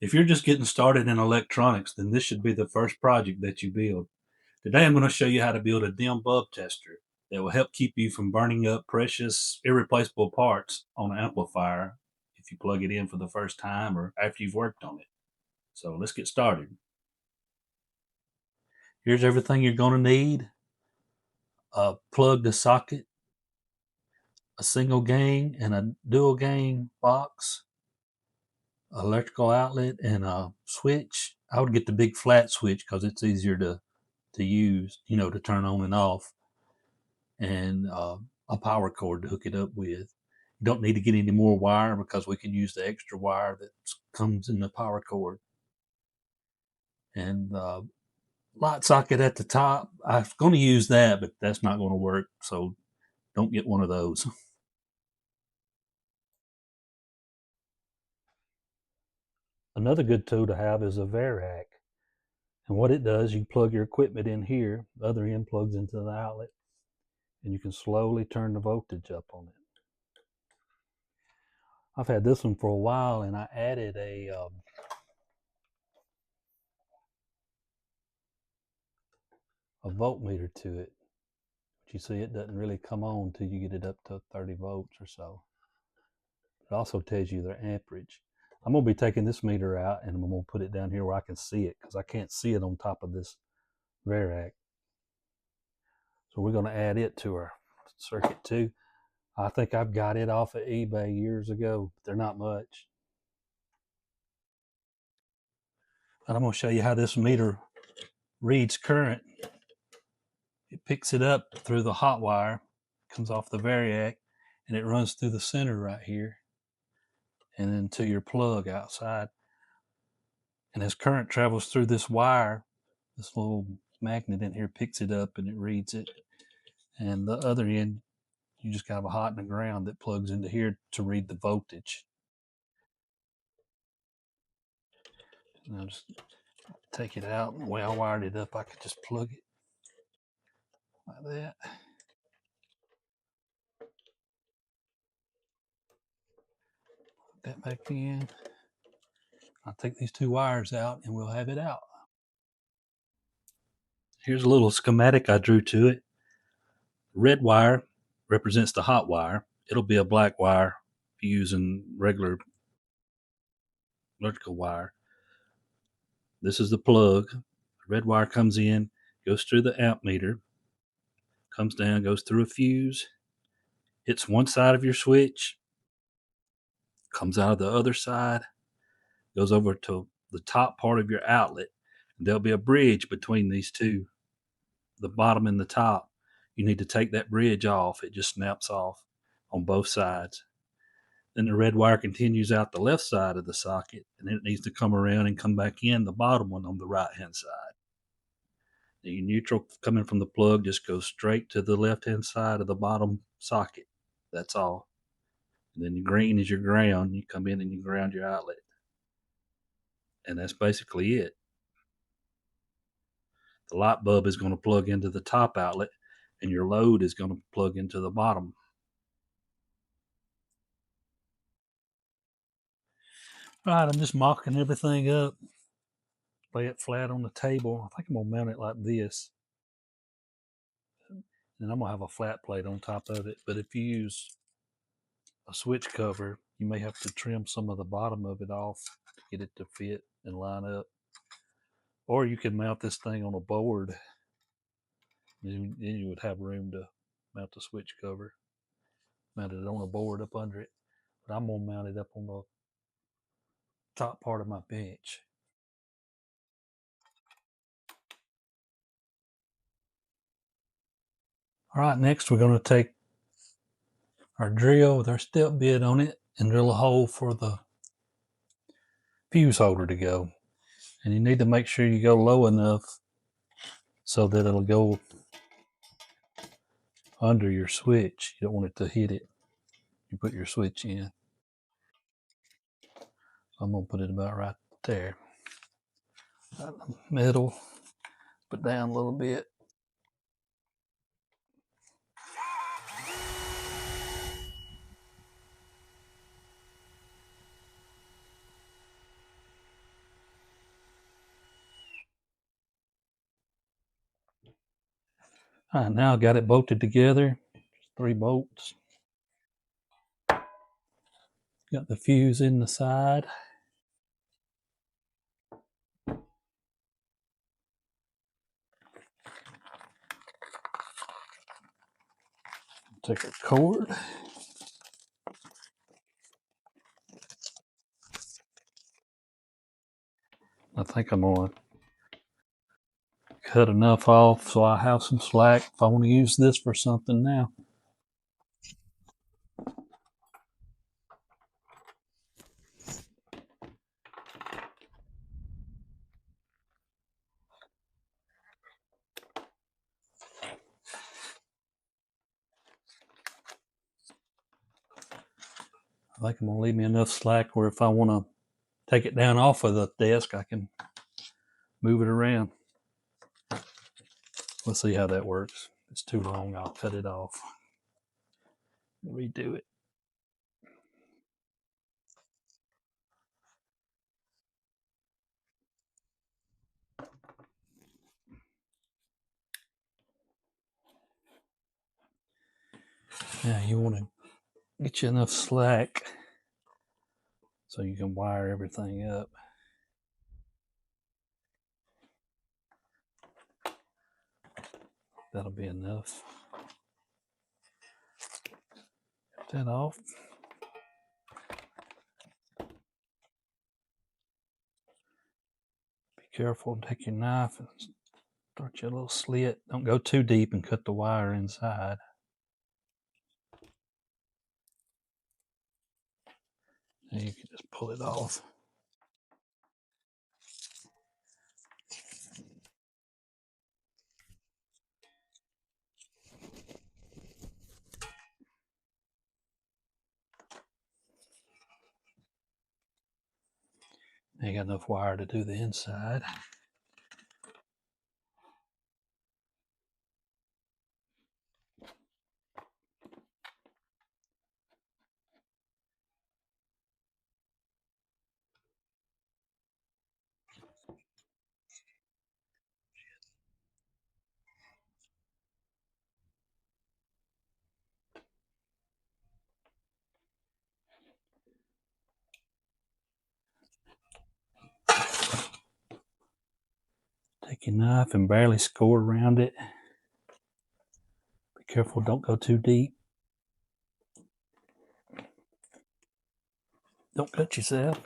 If you're just getting started in electronics, then this should be the first project that you build. Today I'm going to show you how to build a dim bulb tester that will help keep you from burning up precious, irreplaceable parts on an amplifier if you plug it in for the first time or after you've worked on it. So let's get started. Here's everything you're going to need. A plug to socket, a single gang and a dual gang box, electrical outlet, and a switch. I would get the big flat switch because it's easier to use, to turn on and off, and a power cord to hook it up with. You don't need to get any more wire because we can use the extra wire that comes in the power cord. And light socket at the top. I was going to use that, but that's not going to work, so don't get one of those. Another good tool to have is a Variac. And what it does, you plug your equipment in here, the other end plugs into the outlet, and you can slowly turn the voltage up on it. I've had this one for a while, and I added a voltmeter to it. But you see, it doesn't really come on until you get it up to 30 volts or so. It also tells you their amperage. I'm going to be taking this meter out, and I'm going to put it down here where I can see it, because I can't see it on top of this Variac. So we're going to add it to our circuit too. I think I've got it off of eBay years ago, but they're not much. And I'm going to show you how this meter reads current. It picks it up through the hot wire, comes off the Variac, and it runs through the center right here and then to your plug outside. And as current travels through this wire, this little magnet in here picks it up and it reads it. And the other end, you just got a hot and a ground that plugs into here to read the voltage. And I'll just take it out. The way I wired it up, I could just plug it like that. Put that back in. I'll take these two wires out and we'll have it out. Here's a little schematic I drew to it. Red wire represents the hot wire. It'll be a black wire if you're using regular electrical wire. This is the plug. The red wire comes in, goes through the amp meter, comes down, goes through a fuse, hits one side of your switch, comes out of the other side, goes over to the top part of your outlet. There'll be a bridge between these two, the bottom and the top. You need to take that bridge off. It just snaps off on both sides. Then the red wire continues out the left side of the socket, and then it needs to come around and come back in the bottom one on the right hand side. The neutral coming from the plug just goes straight to the left hand side of the bottom socket. That's all. And then the green is your ground. You come in and you ground your outlet. And that's basically it. The light bulb is going to plug into the top outlet, and your load is going to plug into the bottom. All right, I'm just mocking everything up. Lay it flat on the table. I think I'm going to mount it like this. And I'm going to have a flat plate on top of it. But if you use a switch cover, you may have to trim some of the bottom of it off to get it to fit and line up. Or you can mount this thing on a board. Then you would have room to mount the switch cover. Mount it on a board up under it. But I'm going to mount it up on the top part of my bench. All right, next we're going to take our drill with our step bit on it and drill a hole for the fuse holder to go. And you need to make sure you go low enough so that it'll go under your switch. You don't want it to hit it. You put your switch in. So I'm going to put it about right there. Right in the middle. Put down a little bit. All right, now I got it bolted together. Just 3 bolts. Got the fuse in the side. Take a cord. I think I'm going to cut enough off so I have some slack if I want to use this for something now. I think I'm going to leave me enough slack where if I want to take it down off of the desk, I can move it around. Let's see how that works. If it's too long, I'll cut it off. Redo it. Now you want to get you enough slack so you can wire everything up. That'll be enough. Get that off. Be careful. Take your knife and start your little slit. Don't go too deep and cut the wire inside. And you can just pull it off. Now you got enough wire to do the inside. Take your knife and barely score around it. Be careful, don't go too deep. Don't cut yourself.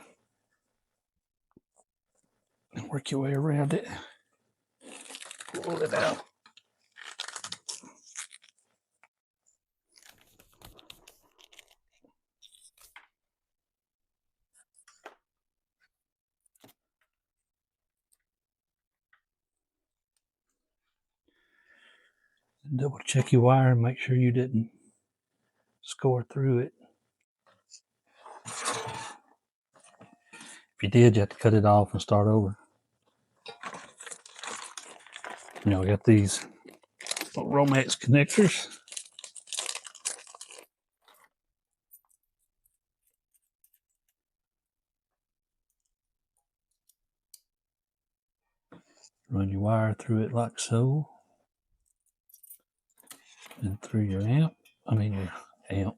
And work your way around it. Pull it out. Double check your wire and make sure you didn't score through it. If you did, you have to cut it off and start over. You know, we got these Romex connectors. Run your wire through it like so. And through your amp. Your amp.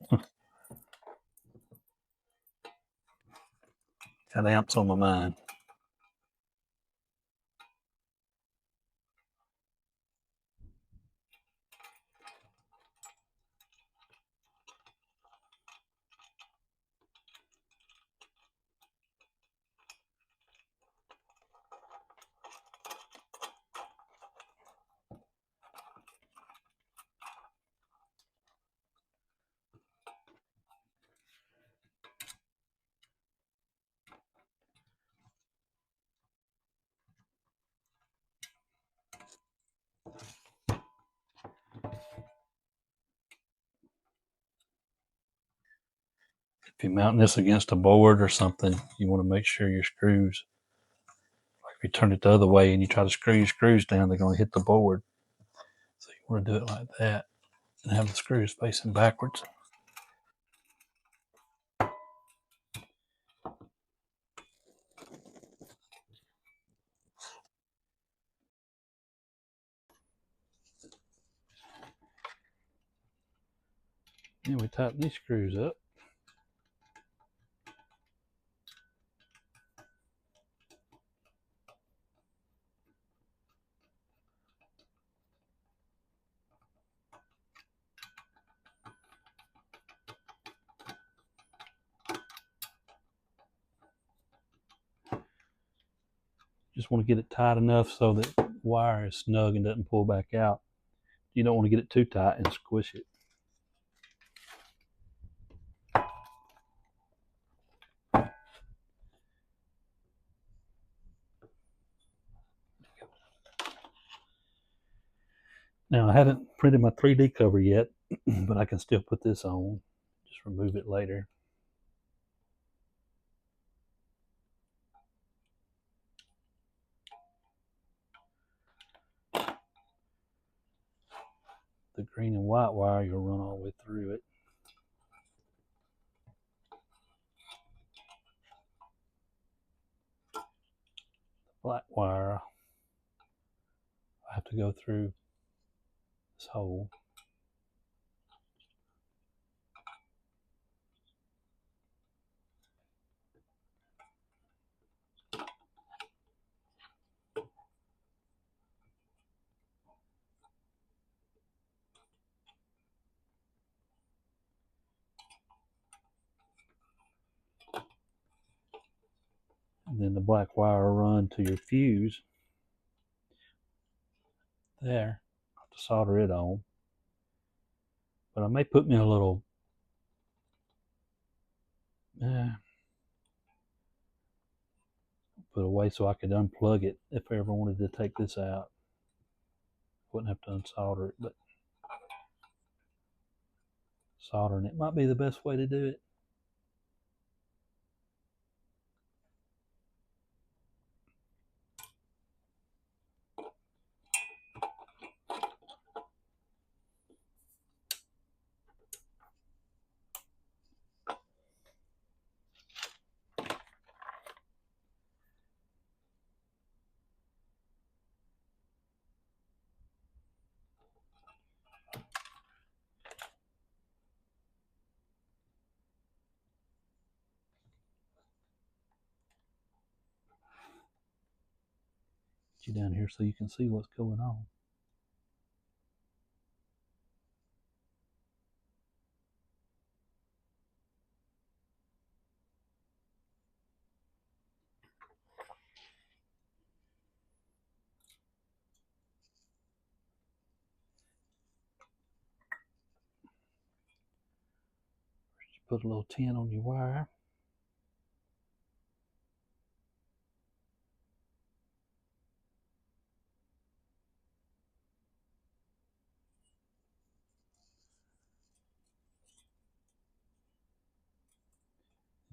Got amps on my mind. If you're mounting this against a board or something, you want to make sure your screws, like if you turn it the other way and you try to screw your screws down, they're going to hit the board. So you want to do it like that and have the screws facing backwards. And we tighten these screws up. Just want to get it tight enough so that the wire is snug and doesn't pull back out. You don't want to get it too tight and squish it. Now I haven't printed my 3D cover yet, but I can still put this on. Just remove it later. The green and white wire, you'll run all the way through it. The black wire, I have to go through this hole. And then the black wire will run to your fuse. There, I have to solder it on. But I may put me a little put away so I could unplug it if I ever wanted to take this out. Wouldn't have to unsolder it, but soldering it might be the best way to do it. Get you down here so you can see what's going on. Put a little tin on your wire.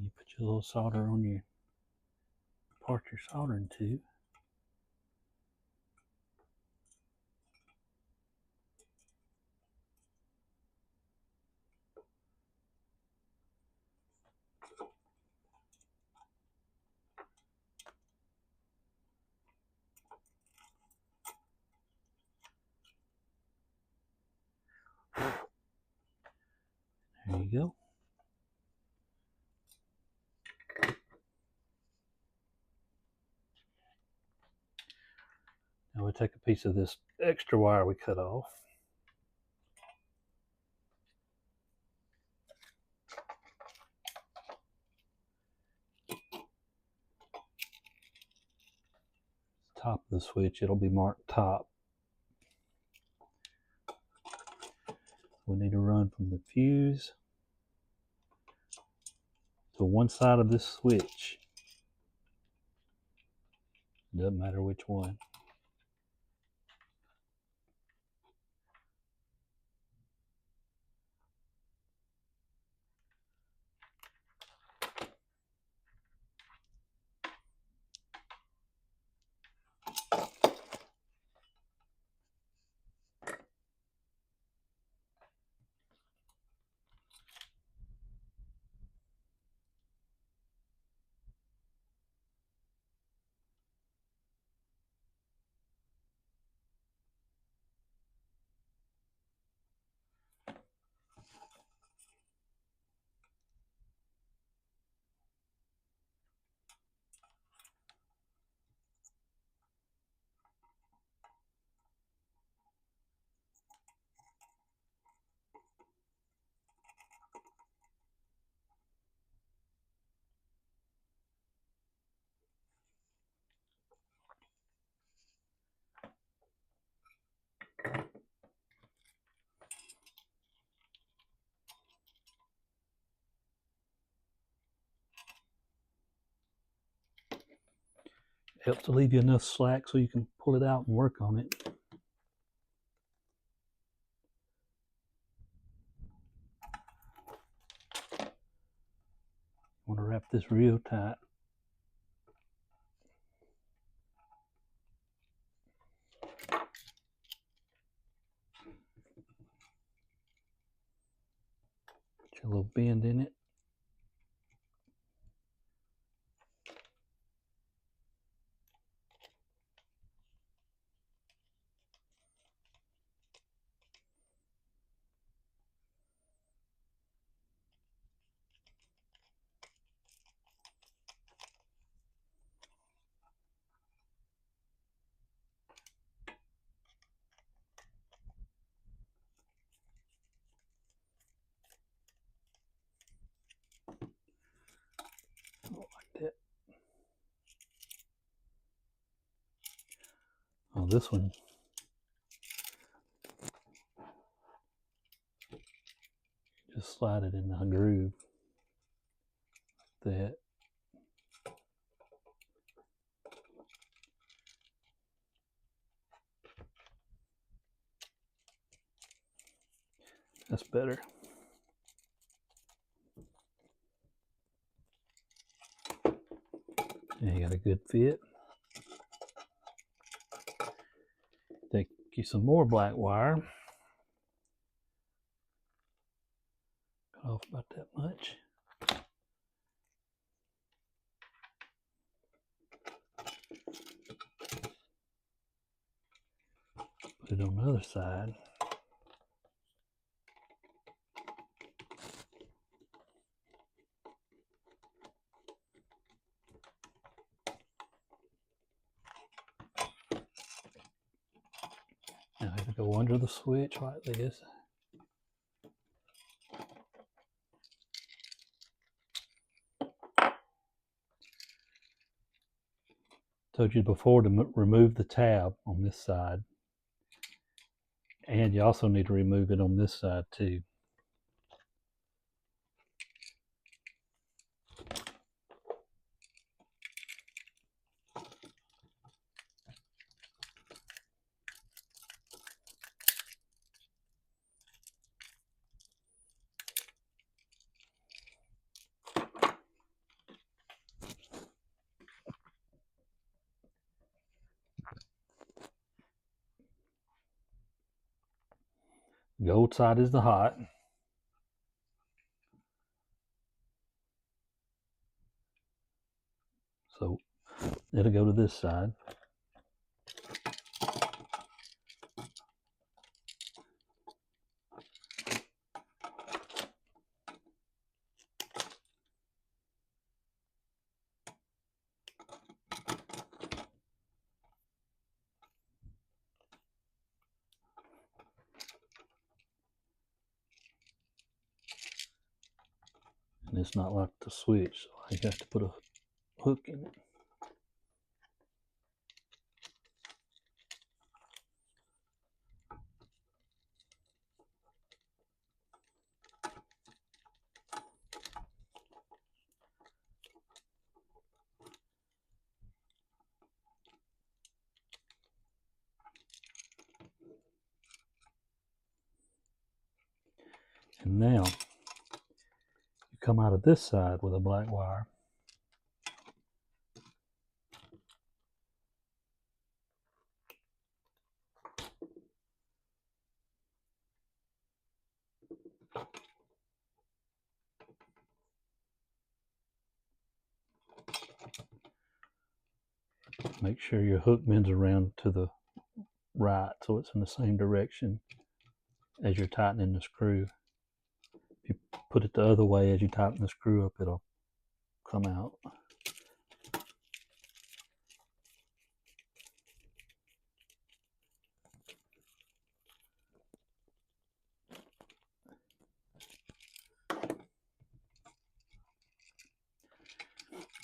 You put your little solder on your part you're soldering to. There you go. Now we take a piece of this extra wire we cut off. Top of the switch, it'll be marked top. We need to run from the fuse to one side of this switch. Doesn't matter which one. Helps to leave you enough slack so you can pull it out and work on it. Want to wrap this real tight. Put your little bend in it. Like that. Oh, this one. Just slide it in the groove. Like that. That's better. Yeah, you got a good fit. Take you some more black wire. Cut off about that much. Put it on the other side. Now I have to go under the switch like this. Told you before to remove the tab on this side. And you also need to remove it on this side too. Gold side is the hot. So it'll go to this side. And it's not like the switch, so I have to put a hook in it. And now you come out of this side with a black wire. Make sure your hook bends around to the right so it's in the same direction as you're tightening the screw. If you put it the other way as you tighten the screw up, it'll come out.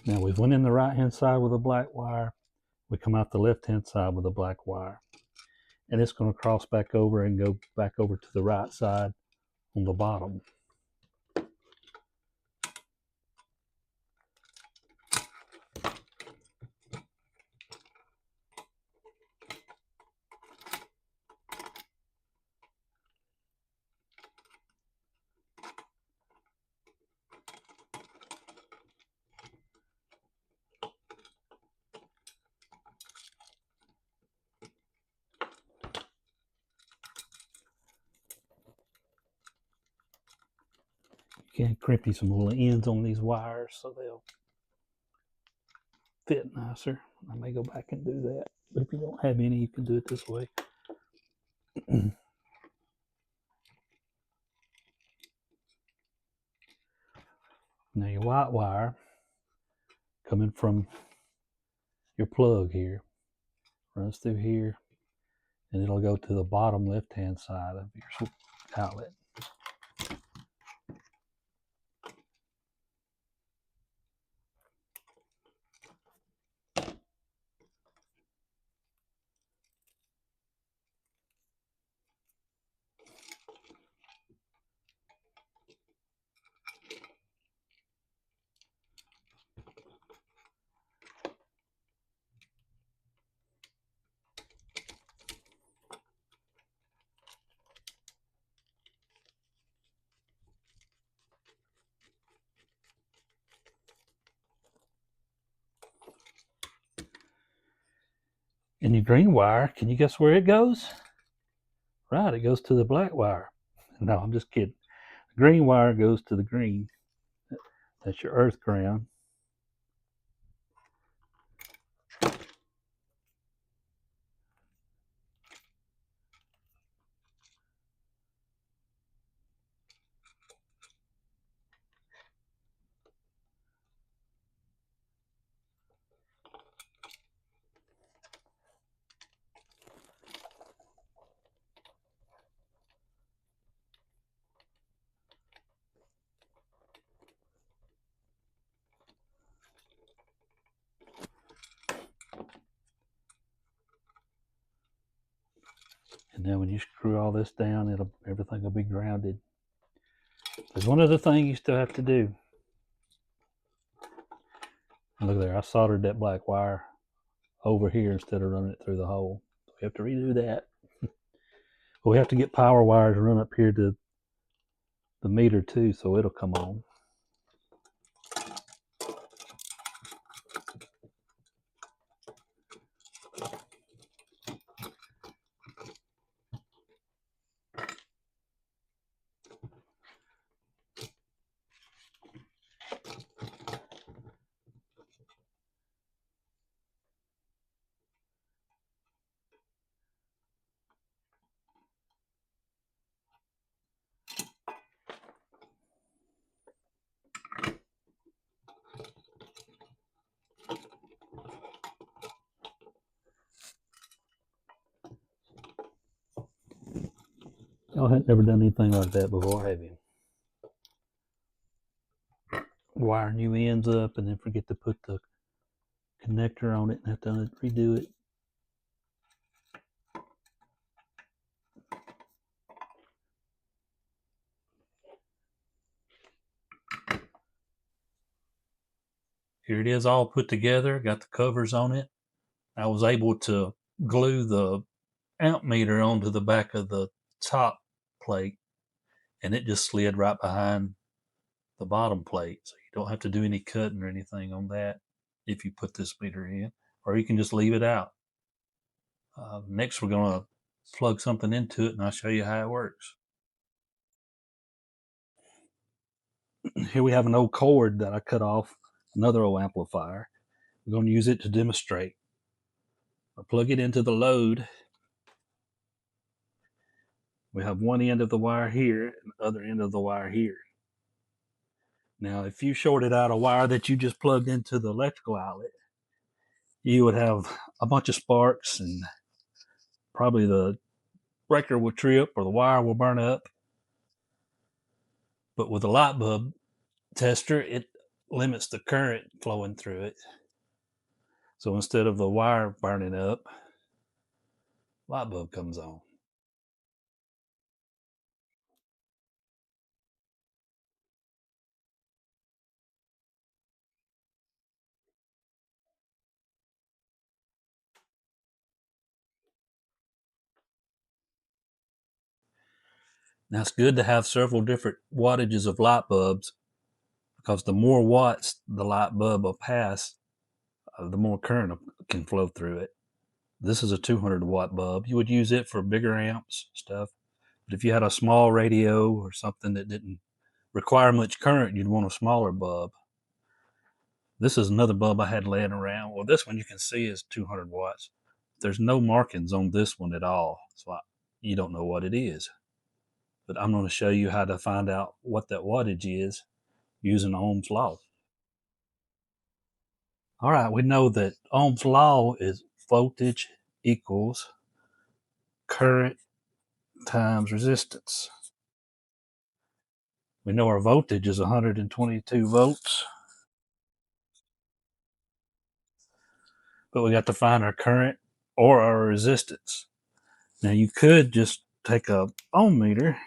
Now we went in the right hand side with a black wire. We come out the left hand side with a black wire. And it's going to cross back over and go back over to the right side on the bottom. can crimp you some little ends on these wires so they'll fit nicer. I may go back and do that, but if you don't have any, you can do it this way. Now your white wire coming from your plug here runs through here, and it'll go to the bottom left-hand side of your outlet. And your green wire, can you guess where it goes? Right, it goes to the black wire. No, I'm just kidding. The green wire goes to the green. That's your earth ground. And then when you screw all this down, everything will be grounded. There's one other thing you still have to do. Look there, I soldered that black wire over here instead of running it through the hole. So we have to redo that. But we have to get power wires run up here to the meter too, so it'll come on. Y'all had never done anything like that before, have you? Wire new ends up and then forget to put the connector on it and have to redo it. Here it is all put together, got the covers on it. I was able to glue the amp meter onto the back of the top plate, and it just slid right behind the bottom plate. So you don't have to do any cutting or anything on that if you put this meter in, or you can just leave it out. Next, we're going to plug something into it, and I'll show you how it works. Here we have an old cord that I cut off, another old amplifier. We're going to use it to demonstrate. I'll plug it into the load. We have one end of the wire here and the other end of the wire here. Now, if you shorted out a wire that you just plugged into the electrical outlet, you would have a bunch of sparks and probably the breaker will trip or the wire will burn up. But with a light bulb tester, it limits the current flowing through it. So instead of the wire burning up, light bulb comes on. Now it's good to have several different wattages of light bulbs, because the more watts the light bulb will pass, the more current can flow through it. This is a 200 watt bulb. You would use it for bigger amps stuff. But if you had a small radio or something that didn't require much current, you'd want a smaller bulb. This is another bulb I had laying around. Well, this one you can see is 200 watts. There's no markings on this one at all, so you don't know what it is. But I'm going to show you how to find out what that wattage is using Ohm's law. All right, we know that Ohm's law is voltage equals current times resistance. We know our voltage is 122 volts, but we got to find our current or our resistance. Now you could just take a ohm meter,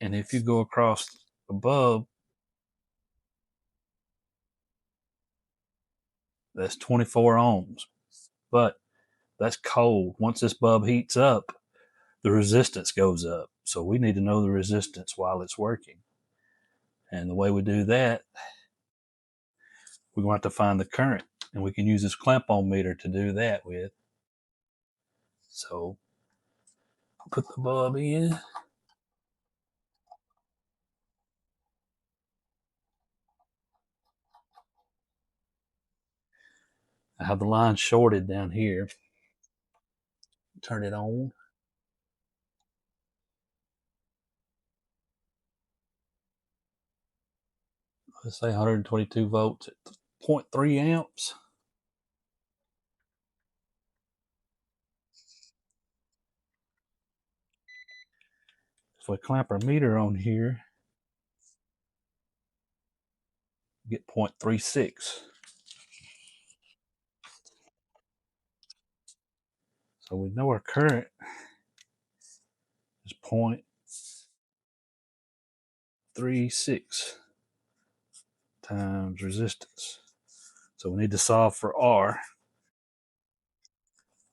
and if you go across the bulb, that's 24 ohms. But that's cold. Once this bulb heats up, the resistance goes up. So we need to know the resistance while it's working. And the way we do that, we're going to have to find the current. And we can use this clamp ohm meter to do that with. So I'll put the bulb in. I have the line shorted down here. Turn it on. Let's say 122 volts at 0.3 amps. If we clamp our meter on here, we get 0.36. So we know our current is 0.36 times resistance. So we need to solve for R.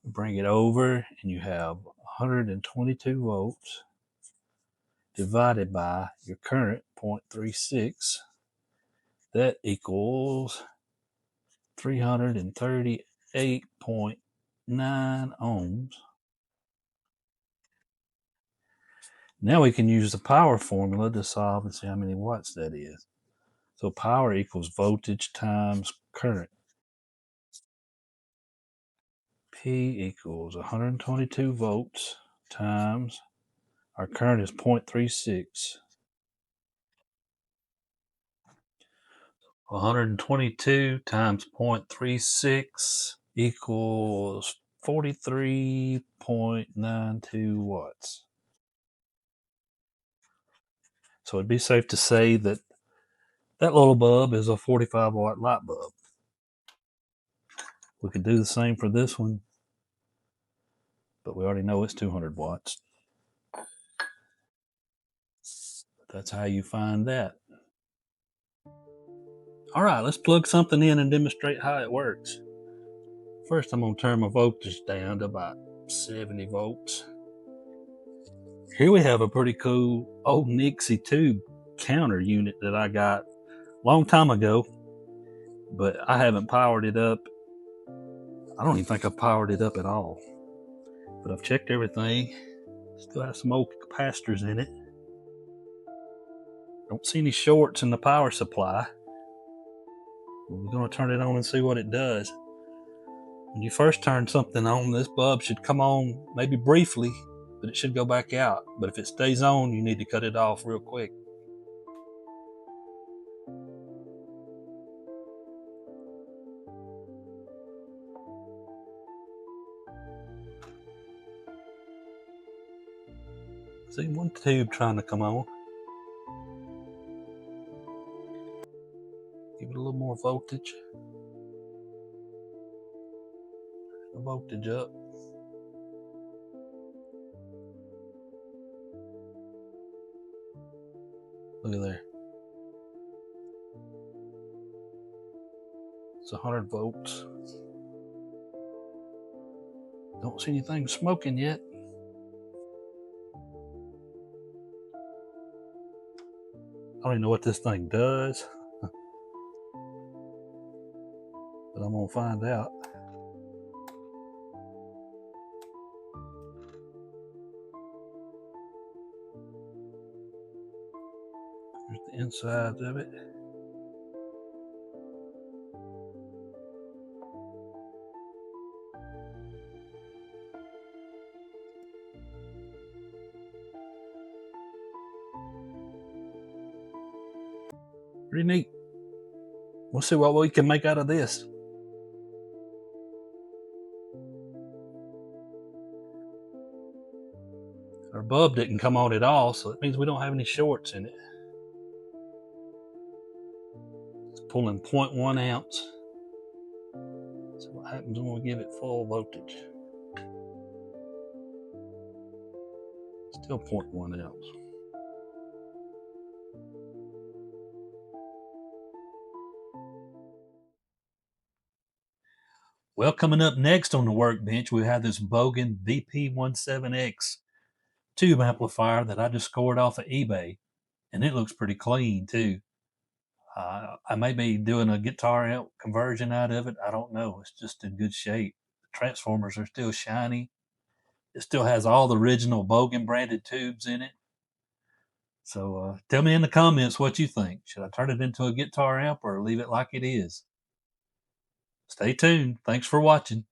Bring it over, and you have 122 volts divided by your current, 0.36. That equals 338.9 ohms. Now we can use the power formula to solve and see how many watts that is. So power equals voltage times current. P equals 122 volts times our current is 0.36. 122 times 0.36 equals 43.92 watts. So it'd be safe to say that that little bulb is a 45 watt light bulb. We could do the same for this one, but we already know it's 200 watts. That's how you find that. All right, let's plug something in and demonstrate how it works. First, I'm going to turn my voltage down to about 70 volts. Here we have a pretty cool old Nixie tube counter unit that I got a long time ago, but I haven't powered it up. I don't even think I've powered it up at all, but I've checked everything. Still has some old capacitors in it. Don't see any shorts in the power supply. We're going to turn it on and see what it does. When you first turn something on, this bulb should come on maybe briefly, but it should go back out. But if it stays on, you need to cut it off real quick. See one tube trying to come on. Give it a little more voltage. The voltage up. Look at there. It's 100 volts. Don't see anything smoking yet. I don't even know what this thing does, but I'm gonna find out. There's the insides of it. Pretty neat. We'll see what we can make out of this. Our bulb didn't come on at all, so that means we don't have any shorts in it. It's pulling 0.1 ounce. So what happens when we give it full voltage? Still 0.1 ounce. Well, coming up next on the workbench, we have this Bogen VP17X tube amplifier that I just scored off of eBay, and it looks pretty clean too. I may be doing a guitar amp conversion out of it. I don't know. It's just in good shape. The transformers are still shiny. It still has all the original Bogen branded tubes in it. So tell me in the comments what you think. Should I turn it into a guitar amp or leave it like it is? Stay tuned. Thanks for watching.